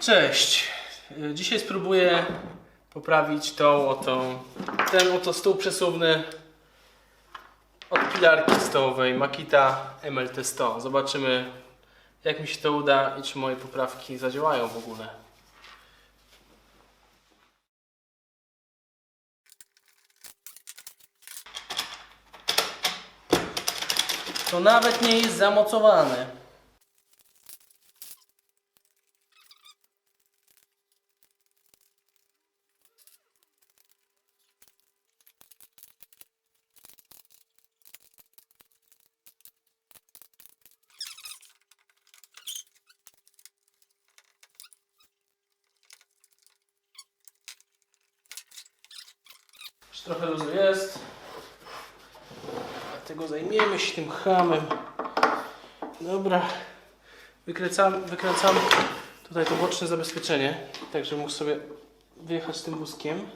Cześć! Dzisiaj spróbuję poprawić ten oto stół przesuwny od pilarki stołowej Makita MLT100. Zobaczymy, jak mi się to uda i czy moje poprawki zadziałają w ogóle. To nawet nie jest zamocowane. Już trochę luzu jest. Dlatego zajmiemy się tym hamem. Dobra. Wykręcam tutaj to boczne zabezpieczenie, tak żeby mógł sobie wyjechać tym wózkiem.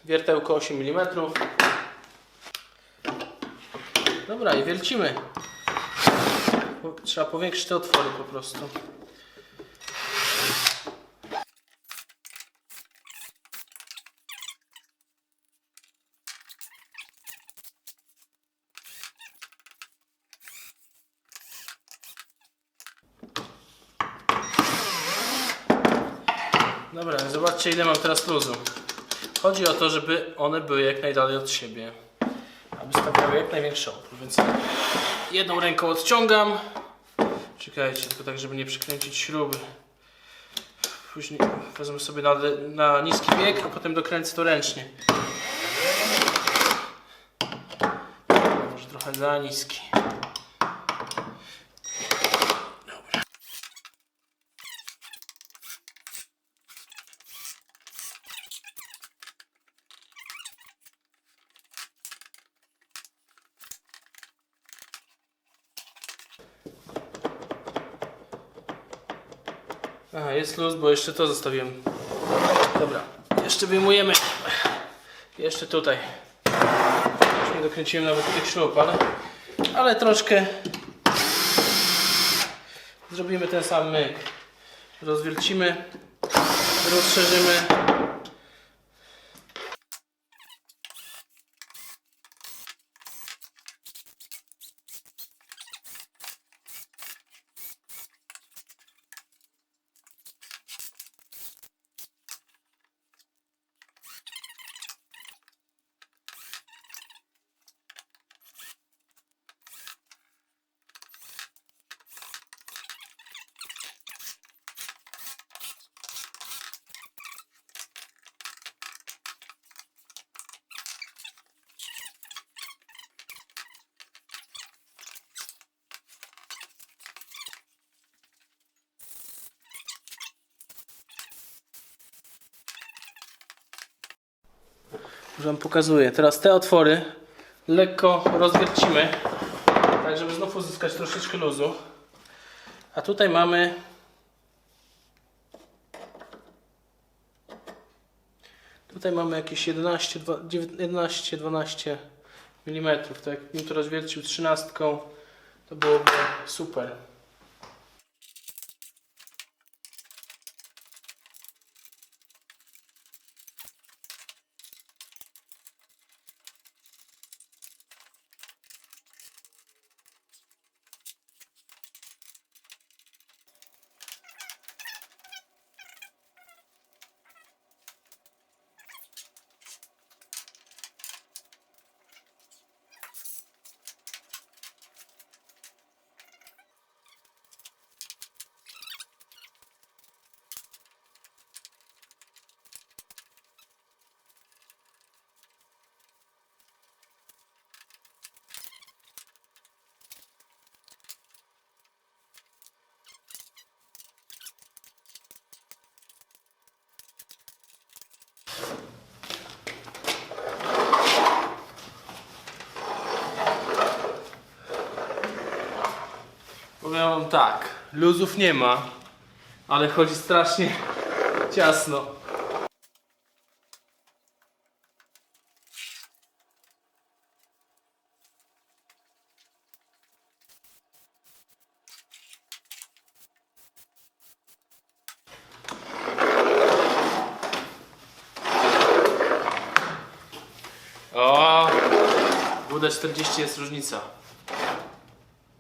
Wiertełko 8 mm. Dobra, i wiercimy. Trzeba powiększyć te otwory po prostu. Dobra, zobaczcie, ile mam teraz luzu. Chodzi o to, żeby one były jak najdalej od siebie, aby stawiały jak największy opór, więc jedną ręką odciągam. Czekajcie, tylko tak, żeby nie przykręcić śruby. Później wezmę sobie na niski bieg, a potem dokręcę to ręcznie. Może trochę za niski. Aha, jest luz, bo jeszcze to zostawiłem. Dobra, jeszcze wyjmujemy. Jeszcze tutaj. Już nie dokręciłem nawet tych śrub, ale troszkę zrobimy ten sam myk. Rozwiercimy, rozszerzymy. Już Wam pokazuję. Teraz te otwory lekko rozwiercimy, tak żeby znów uzyskać troszeczkę luzu. A tutaj mamy jakieś 11-12 mm. Tak jakbym to rozwiercił 13, to byłoby super. wam tak, luzów nie ma, ale chodzi strasznie ciasno. O, WD-40 jest różnica.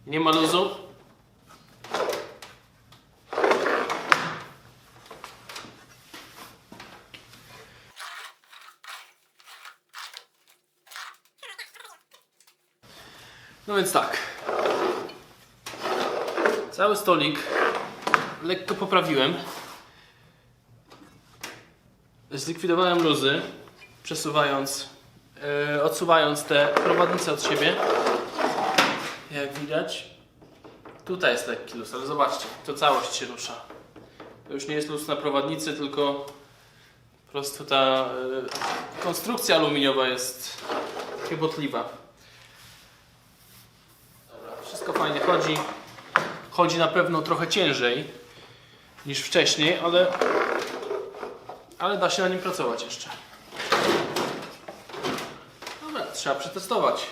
Nie ma luzu. No więc tak. Cały stolik lekko poprawiłem. Zlikwidowałem luzy, przesuwając, odsuwając te prowadnice od siebie. Jak widać, tutaj jest lekki luz, ale zobaczcie, to całość się rusza. To już nie jest luz na prowadnicy, tylko po prostu ta konstrukcja aluminiowa jest chybotliwa. Dobra, wszystko fajnie chodzi. Chodzi na pewno trochę ciężej niż wcześniej, ale da się na nim pracować jeszcze. Dobra, trzeba przetestować.